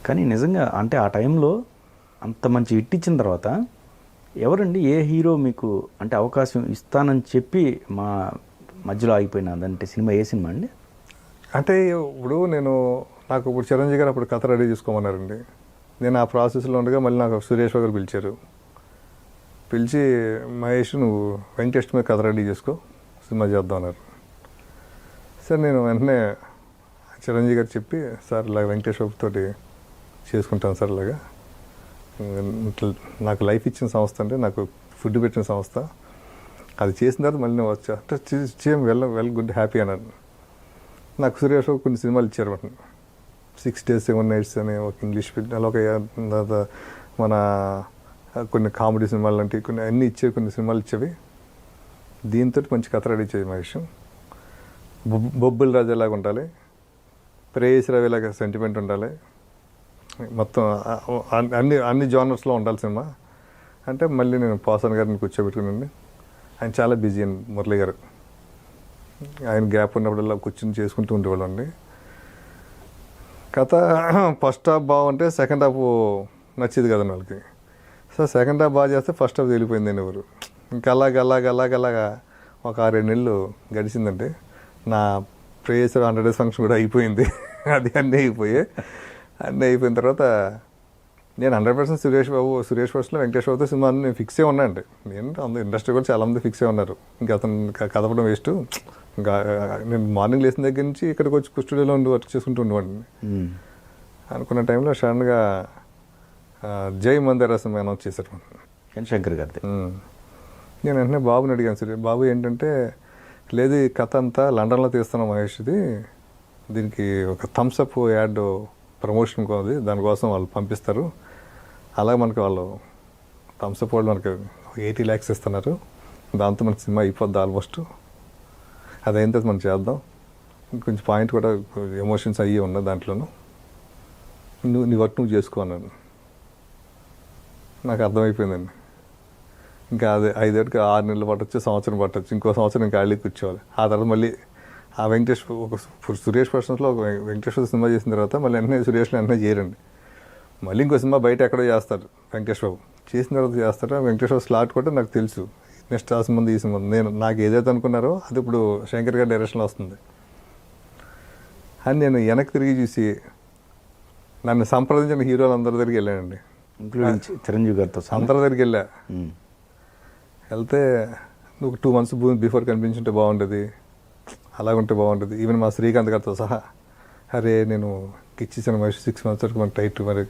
కానీ నిజంగా అంటే ఆ టైంలో అంత మంచి హిట్ ఇచ్చిన తర్వాత ఎవరండి ఏ హీరో మీకు అంటే అవకాశం ఇస్తానని చెప్పి మా మధ్యలో ఆగిపోయినదంటే సినిమా ఏ సినిమా అండి? అంటే ఇప్పుడు నాకు ఇప్పుడు చిరంజీవి గారు అప్పుడు కథ రెడీ చేసుకోమన్నారండి. నేను ఆ ప్రాసెస్లో ఉండగా మళ్ళీ నాకు సురేష్ గారు పిలిచారు. పిలిచి మహేష్ నువ్వు వెంకటేష్ మీద కథ రెడీ చేసుకో, సినిమా చేద్దాం అన్నారు. సార్ నేను వెంటనే చిరంజీవి గారు చెప్పి సార్ ఇలాగ వెంకటేష్ తోటి చేసుకుంటాను సార్, ఇలాగా నాకు లైఫ్ ఇచ్చిన సంస్థ అంటే నాకు ఫుడ్ పెట్టిన సంస్థ, అది చేసిన తర్వాత మళ్ళీ నేను వచ్చా అంటే వెల్ గుడ్ హ్యాపీ అన్నారు. నాకు సురేష్ కొన్ని సినిమాలు ఇచ్చారు అన్నమాట. 6 Days 7 Nights అని ఒక ఇంగ్లీష్ ఫిల్మ్, అలా ఒక మన కొన్ని కామెడీ సినిమాలు లాంటివి కొన్ని అన్నీ ఇచ్చేవి, కొన్ని సినిమాలు ఇచ్చేవి. దీంతో మంచి కథ రెడీ చేయ మహేష్. బొబ్బుల రాజాలాగా ఉండాలి, ప్రేయస్ రవిలాగా సెంటిమెంట్ ఉండాలి, మొత్తం అన్ని జానర్స్లో ఉండాలి సినిమా అంటే. మళ్ళీ నేను పోసాన్ గారిని కూర్చోబెట్టుకున్నాను. ఆయన చాలా బిజీ అండి మురళి గారు. ఆయన గ్యాప్ ఉన్నప్పుడల్లా కూర్చొని చేసుకుంటూ ఉండేవాళ్ళు అండి. కథ ఫస్ట్ హాఫ్ బాగుంటే సెకండ్ హాఫ్ నచ్చేది కదండి వాళ్ళకి. సో సెకండ్ హాఫ్ బాగా చేస్తే ఫస్ట్ హాఫ్ వెళ్ళిపోయిందండి ఎవరు. ఇంకా అలాగా ఒక 6-7 నెలలు గడిచిందంటే నా ప్రేయస్ 100 days ఫంక్షన్ కూడా అయిపోయింది. అది అన్నీ అయిపోయిన తర్వాత నేను 100% సురేష్ ఫస్ట్లో వెంకటేష్ బాబుతో సినిమా నేను ఫిక్సే ఉన్నా అండి. నేను అందరూ ఇండస్ట్రీ కూడా చాలామంది ఫిక్సే ఉన్నారు. ఇంకా అతను కదపడం వేస్ట్. ఇంకా నేను మార్నింగ్ లేచిన దగ్గర నుంచి ఇక్కడికి వచ్చి స్టూడియోలో ఉండి వర్క్ చేసుకుంటూ ఉండేవాడిని. అనుకున్న టైంలో సడన్గా జై మందిరా సినిమా అనౌన్స్ చేశారు శంకర్ గారి. నేను వెంటనే బాబుని అడిగాను, సరే బాబు ఏంటంటే లేదు ఈ కథ అంతా లండన్లో తీస్తున్నాం మహేష్ది, దీనికి ఒక థమ్స్అప్ యాడ్ ప్రమోషన్ కోది, దానికోసం వాళ్ళు పంపిస్తారు, అలాగే మనకి వాళ్ళు థమ్స్అప్ వాళ్ళు మనకి 80 lakhs ఇస్తున్నారు, దాంతో మనకి సినిమా అయిపోద్ది ఆల్మోస్ట్, అది అయిన తర్వాత మనం చేద్దాం, కొంచెం పాయింట్ కూడా ఎమోషన్స్ అయ్యి ఉన్నాయి దాంట్లోనూ, నీ వర్క్ నువ్వు చేసుకో అన్నాను. నాకు అర్థమైపోయిందండి. ఇంకా అదే 5 ఏళ్ళకి 6 నెలలు పట్టొచ్చు, సంవత్సరం పట్టొచ్చు, ఇంకో సంవత్సరం ఇంకా ఖాళీ కూర్చోవాలి. ఆ తర్వాత మళ్ళీ ఆ సురేష్ పర్సన్స్లో ఒక వెంకటేశ్వర సినిమా చేసిన తర్వాత మళ్ళీ వెంటనే సురేష్లో వెంటనే చేయరండి. మళ్ళీ ఇంకో సినిమా బయట ఎక్కడో చేస్తారు వెంకటేష్ బాబు, చేసిన తర్వాత చేస్తారు. వెంకటేశ్వర స్లాట్ కూడా నాకు తెలుసు, నెక్స్ట్ ఆ సినిమా ఈ సినిమా నాకు ఏదైతే అనుకున్నారో అది ఇప్పుడు శంకర్ గారి డైరెక్షన్లో వస్తుంది అని నేను వెనక్కి తిరిగి చూసి నన్ను సంప్రదించిన హీరోలు అందరి దగ్గరికి వెళ్ళానండి, ఇంక్లూడింగ్ చిరంజీవి గారితో అందరి దగ్గరికి వెళ్తే నువ్వు 2 months బిఫోర్ కనిపించుంటే బాగుంటుంది, అలాగుంటే బాగుంటుంది. ఈవెన్ మా శ్రీకాంత్ గారితో సహా, అరే నేను ఇచ్చేసాను మహేష్ 6 months వరకు మనకు టైట్, మరి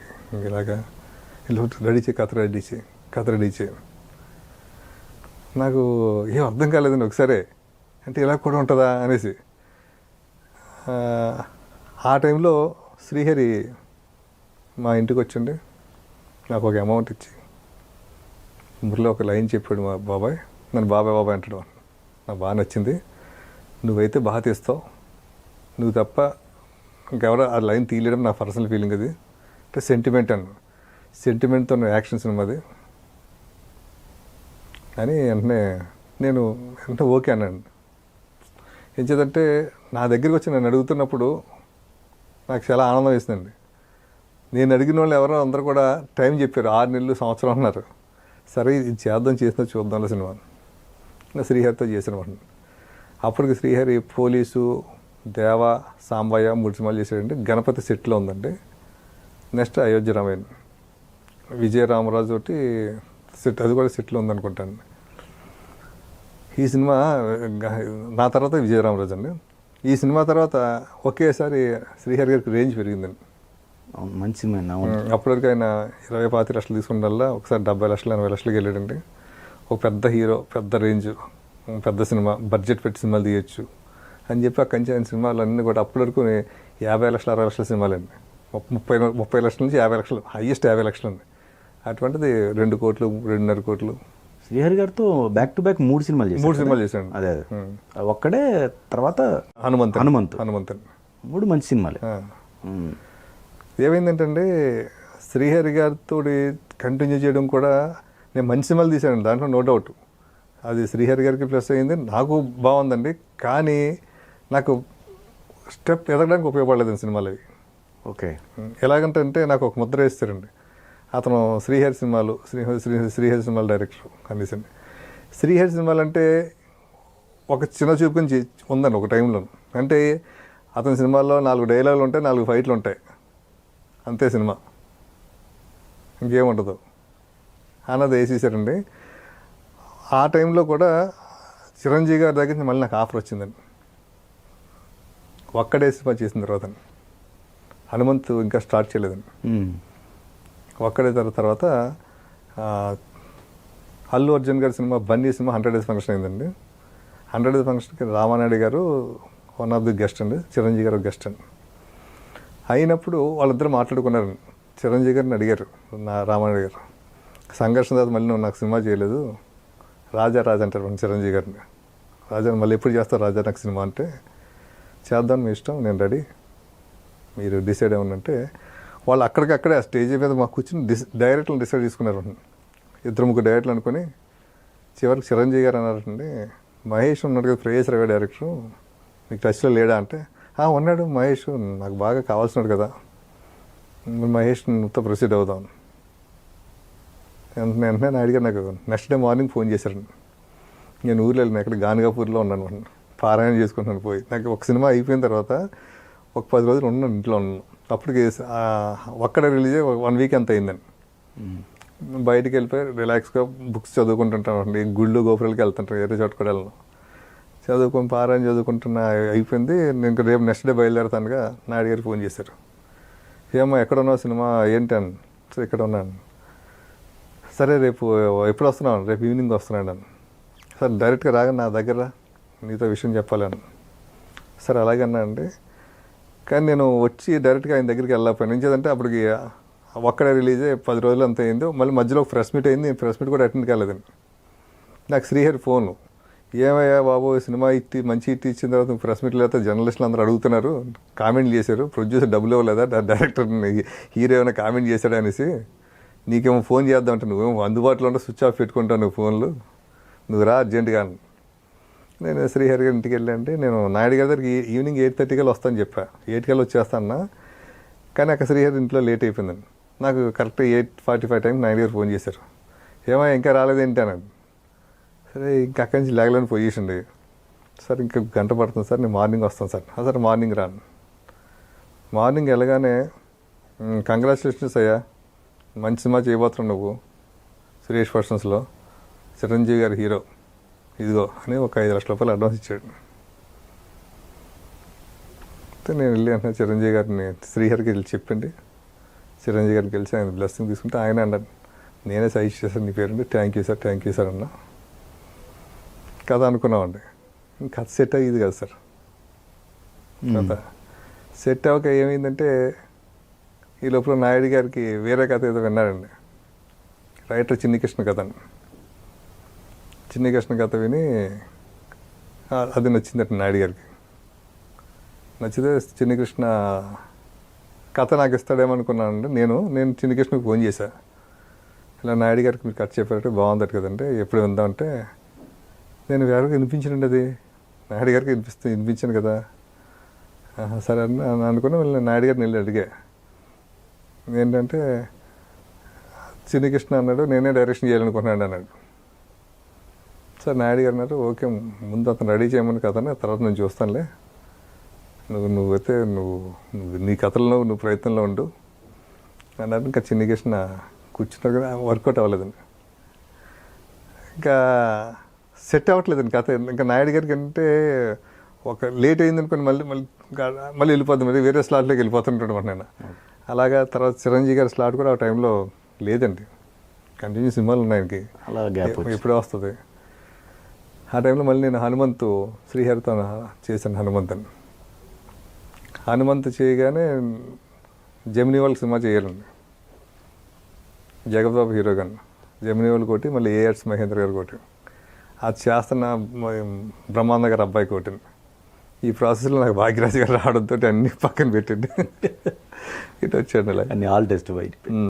ఇలాగా రెడీ చేయి, కథ రెడీ చేయి. నాకు ఏం అర్థం కాలేదండి ఒకసారి, అంటే ఇలా కూడా ఉంటుందా అనేసి. ఆ టైంలో శ్రీహరి మా ఇంటికి వచ్చండి, నాకు ఒక అమౌంట్ ఇచ్చి మురళి ఒక లైన్ చెప్పాడు, మా బాబాయ్, నన్ను బాబాయ్ అంటాడు, నాకు బాగా నచ్చింది, నువ్వైతే బాగా తీస్తావు, నువ్వు తప్ప ఇంకెవరో ఆ లైన్ తీయలేడం నా పర్సనల్ ఫీలింగ్, అది అంటే సెంటిమెంట్ సెంటిమెంట్తో యాక్షన్ సినిమాది అని నేను ఓకే అన్నాను. ఏం చేద్దంటే నా దగ్గరికి వచ్చి నన్ను అడుగుతున్నప్పుడు నాకు చాలా ఆనందం వేసిందండి. నేను అడిగిన వాళ్ళు ఎవరో అందరూ కూడా టైం చెప్పారు, 6 నెలలు సంవత్సరం అన్నారు. సరే ఇది చేసినా చూద్దాంలో సినిమా శ్రీహరితో చేసినమాట. అప్పటికి శ్రీహరి పోలీసు, దేవ, సాంబయ్య 3 సినిమాలు చేశాడంటే. గణపతి సెట్లో ఉందండి. నెక్స్ట్ అయోధ్య రామాయణ్, విజయరామరాజు ఒకటి సెట్, అది కూడా సెట్లో ఉందనుకుంటాను. ఈ సినిమా నా తర్వాత విజయరామరాజు అండి. ఈ సినిమా తర్వాత ఒకేసారి శ్రీహరి గారికి రేంజ్ పెరిగిందండి. మంచి సినిమా. అప్పటివరకు ఆయన 20-25 లక్షలు తీసుకుంటల్లా ఒకసారి 70 లక్షలు 80 లక్షలకి వెళ్ళాడండి. ఒక పెద్ద హీరో, పెద్ద రేంజ్, పెద్ద సినిమా, బడ్జెట్ పెట్టి సినిమాలు తీయచ్చు అని చెప్పి అక్కడి నుంచి ఆయన సినిమాలు అన్నీ కూడా అప్పటివరకు 50 లక్షలు 60 లక్షల సినిమాలండి. 30 లక్షల నుంచి 50 లక్షలు, హైయెస్ట్ 50 లక్షలు అండి. అటువంటిది 2 కోట్లు 2.5 కోట్లు. శ్రీహరి గారితో బ్యాక్ టు బ్యాక్ 3 సినిమాలు చేశాడు. అదే ఒక్కడే తర్వాత హనుమంత్ 3 మంచి సినిమాలే. ఏమైందంటే శ్రీహరి గారితో కంటిన్యూ చేయడం కూడా, నేను మంచి సినిమాలు తీశాను దాంట్లో నో డౌట్, అది శ్రీహరి గారికి ప్లస్ అయింది, నాకు బాగుందండి. కానీ నాకు స్టెప్ ఎదగడానికి ఉపయోగపడలేదు సినిమాలు అవి. ఓకే. ఎలాగంటే నాకు ఒక ముద్ర వేస్తారండి. అతను శ్రీహరి సినిమాలు శ్రీహరి సినిమాలు డైరెక్టర్ కనీసండి. శ్రీహరి సినిమాలు అంటే ఒక చిన్న చూపు నుంచి ఉందండి ఒక టైంలో. అంటే అతని సినిమాల్లో 4 డైలాగులు ఉంటాయి, 4 ఫైట్లు ఉంటాయి, అంతే సినిమా, ఇంకేముండదు అన్నది వేసేసారండి. ఆ టైంలో కూడా చిరంజీవి గారి దగ్గర నుంచి మళ్ళీ నాకు ఆఫర్ వచ్చిందండి. ఒక్కడే సినిమా చేసిన తర్వాత హనుమంతు ఇంకా స్టార్ట్ చేయలేదండి. ఒక్కడే తర్వాత అల్లు అర్జున్ గారి cinema Bunny cinema 100 days function అయిందండి. 100 డేస్ ఫంక్షన్కి రామానాయుడు గారు వన్ ఆఫ్ ది గెస్ట్ అండి, చిరంజీవి గారు గెస్ట్ అండి. అయినప్పుడు వాళ్ళిద్దరు మాట్లాడుకున్నారు. చిరంజీవి గారిని అడిగారు రామానాయుడు గారు, సంఘర్షణ తర్వాత మళ్ళీ నువ్వు నాకు సినిమా చేయలేదు, రాజా అంటారు చిరంజీవి గారిని. రాజా మళ్ళీ ఎప్పుడు చేస్తారు రాజా నాకు సినిమా అంటే, చేద్దాం మీ ఇష్టం, నేను రెడీ, మీరు డిసైడ్ ఏమన్నంటే వాళ్ళు అక్కడికక్కడే ఆ స్టేజ్ మీద మాకు కూర్చుని డైరెక్ట్లు డిసైడ్ చేసుకున్నారు. 2-3 డైరెక్ట్లు అనుకుని చివరికి చిరంజీవి గారు అన్నారండి, మహేష్ ఉన్నాడు కదా ప్రేయస్ రవి డైరెక్టరు, మీకు టచ్లో లేడా అంటే, ఉన్నాడు మహేష్, నాకు బాగా కావాల్సినాడు కదా, మహేష్ నువ్వుతో ప్రొసీడ్ అవుదాం. వెంటనే నాయుడు గారు నాకు నెక్స్ట్ డే మార్నింగ్ ఫోన్ చేశారండి. నేను ఊర్లో వెళ్ళిన, ఎక్కడ గానగాపూర్లో ఉన్నాను, పారాయణ చేసుకుంటున్నాను. పోయి నాకు ఒక సినిమా అయిపోయిన తర్వాత ఒక 10 రోజులు ఉన్నాను, ఇంట్లో ఉన్నాను. అప్పటికి ఒక్కడే రిలీజ్ అయ్యి 1 వీక్ ఎంత అయిందండి. బయటికి వెళ్ళిపోయి రిలాక్స్గా బుక్స్ చదువుకుంటుంటాను, గుళ్ళు గోపురాలకి వెళ్తుంటాను, వేరే చోట కూడా వెళ్ళను, చదువుకొని పారాయణ చదువుకుంటున్నా. అయిపోయింది. నేను రేపు నెక్స్ట్ డే బయలుదేరుతానుగా నాయుడు గారికి ఫోన్ చేశారు. ఏమో ఎక్కడ ఉన్నావు, సినిమా ఏంటి అని. సో ఇక్కడ ఉన్నాను. సరే రేపు ఎప్పుడు వస్తున్నాను, రేపు ఈవినింగ్ వస్తున్నాను అని. సార్ డైరెక్ట్గా రాగా నా దగ్గర నీతో విషయం చెప్పాలని. సరే అలాగే అన్నా అండి. కానీ నేను వచ్చి డైరెక్ట్గా ఆయన దగ్గరికి వెళ్ళకపోయాను. ఏంటంటే అప్పటికి ఒక్కడే రిలీజ్ అయ్యి 10 రోజులు అంత అయింది. మళ్ళీ మధ్యలో ఒక ప్రెస్ మీట్ అయింది, ప్రెస్ మీట్ కూడా అటెండ్ కాలేదండి. నాకు శ్రీహరి ఫోను, ఏమయ్యా బాబు సినిమా మంచి హిట్ ఇచ్చిన తర్వాత ప్రెస్ మీట్లు అయితే జర్నలిస్టులు అందరూ అడుగుతున్నారు, కామెంట్ చేశారు, ప్రొడ్యూసర్ డబ్బులు ఇవ్వలేదా, డైరెక్టర్ హీరో ఏమైనా కామెంట్ చేశాడు అనేసి, నీకేమో ఫోన్ చేద్దామంటే నువ్వేమో అందుబాటులో ఉంటే స్విచ్ ఆఫ్ పెట్టుకుంటావు నువ్వు ఫోన్లు, నువ్వు రా అర్జెంటుగా. నేను శ్రీహరి గారి ఇంటికి వెళ్ళండి, నేను నాయుడు గారి దగ్గరికి ఈవినింగ్ 8:30 కల్లా వస్తాను చెప్పా, 8 కల్లా వచ్చేస్తాను. కానీ అక్కడ శ్రీహరి ఇంట్లో లేట్ అయిపోయిందండి. నాకు కరెక్ట్ 8:45 టైంకి నాయుడు గారు ఫోన్ చేశారు, ఏమో ఇంకా రాలేదేంటి అన్నాడు. సరే ఇంకా అక్కడి నుంచి లేగలేని పొజిషన్. సార్ ఇంకా గంట పడుతుంది సార్, నేను మార్నింగ్ వస్తాను సార్. సార్ మార్నింగ్ రాను. మార్నింగ్ వెళ్ళగానే కంగ్రాచులేషన్స్ అయ్యా, మంచి సినిమా చేయబోతున్నావు నువ్వు, సురేష్ పర్సన్స్లో చిరంజీవి గారి హీరో, ఇదిగో అని ఒక 5 లక్షల రూపాయలు అడ్వాన్స్ ఇచ్చాడు. నేను వెళ్ళి అంటే చిరంజీవి గారిని శ్రీహరికి వెళ్ళి చెప్పండి, చిరంజీవి గారికి వెళ్ళి ఆయన బ్లెస్సింగ్ తీసుకుంటే ఆయన అన్నాడు, నేనే సజెస్ట్ చేశాను నీ పేరుండి, థ్యాంక్ యూ సార్ అన్న. కథ అనుకున్నామండి. కథ సెట్ అయ్యేది కదా సార్. కథ సెట్ అవ్వక ఏమైందంటే ఈ లోపల నాయుడు గారికి వేరే కథ ఏదో విన్నాడండి, రైటర్ చిన్నికృష్ణ కథ అండి. చిన్నికృష్ణ కథ విని అది నచ్చిందట నాయుడు గారికి. నచ్చితే చిన్నికృష్ణ కథ నాకు ఇస్తాడేమనుకున్నానండి. నేను చిన్నికృష్ణకి ఫోన్ చేశా, ఇలా నాయుడు గారికి మీరు కథ చెప్పారంటే బాగుందట కదంటే, ఎప్పుడు విందామంటే, నేను ఎవరికి వినిపించానండి, అది నాయుడు గారికి వినిపించాను కదా. సరే అని అనుకుని మళ్ళీ నాయుడు గారిని వెళ్ళి అడిగా, ఏంటంటే చిన్నికృష్ణ అన్నాడు నేనే డైరెక్షన్ చేయాలనుకున్నాడు అన్నాడు. సార్ నాయుడు గారు అన్నారు, ఓకే ముందు అతను రెడీ చేయమని కథని తర్వాత నేను చూస్తానులే, నువ్వైతే నువ్వు నీ కథల్లో నువ్వు ప్రయత్నంలో ఉండు అన్నారు. ఇంకా చిన్నికృష్ణ కూర్చున్నాడు కదా, వర్కౌట్ అవ్వలేదండి, ఇంకా సెట్ అవ్వట్లేదండి కథ. ఇంకా నాయుడు గారికి అంటే ఒక లేట్ అయింది అనుకోని మళ్ళీ వెళ్ళిపోద్ది, మరి వేరే స్లాట్లోకి వెళ్ళిపోతుంటాడు అనమాట. నేను అలాగా తర్వాత చిరంజీవి గారి స్లాట్ కూడా ఆ టైంలో లేదండి, కంటిన్యూ సినిమాలు ఉన్నాయి ఆయనకి, అలా గ్యాప్ ఎప్పుడే వస్తుంది. ఆ టైంలో మళ్ళీ నేను హనుమంతు శ్రీహరితో చేశాను. హనుమంతు చేయగానే జమినీ వాళ్ళకి సినిమా చేయాలండి, జగపతి బాబు హీరో గారు, జమినీ వాళ్ళు కొట్టి మళ్ళీ ఏఆర్స్ మహేంద్ర గారు కొట్టి, అది చేస్తున్న బ్రహ్మానంద గారు అబ్బాయి కొట్టింది. ఈ ప్రాసెస్లో నాకు భాగ్యరాజు గారు రావడంతో అన్ని పక్కన పెట్టండి, ఇటు వచ్చాడు. అన్ని ఆల్ టెస్ట్ బయట